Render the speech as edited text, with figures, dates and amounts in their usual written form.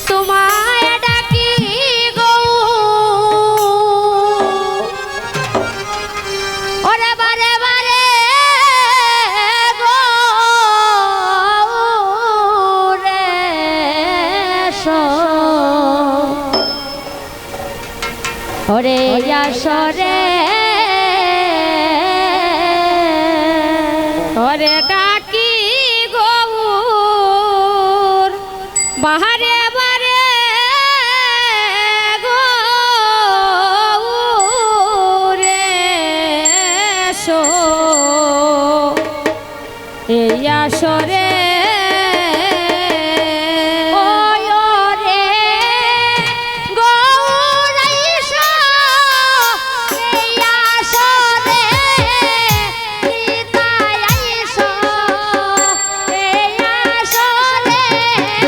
তোমায় ডাকি গো ওরে বারে বারে গো রে ওরে আসরে ওরে ডাকি গৌর বাহারে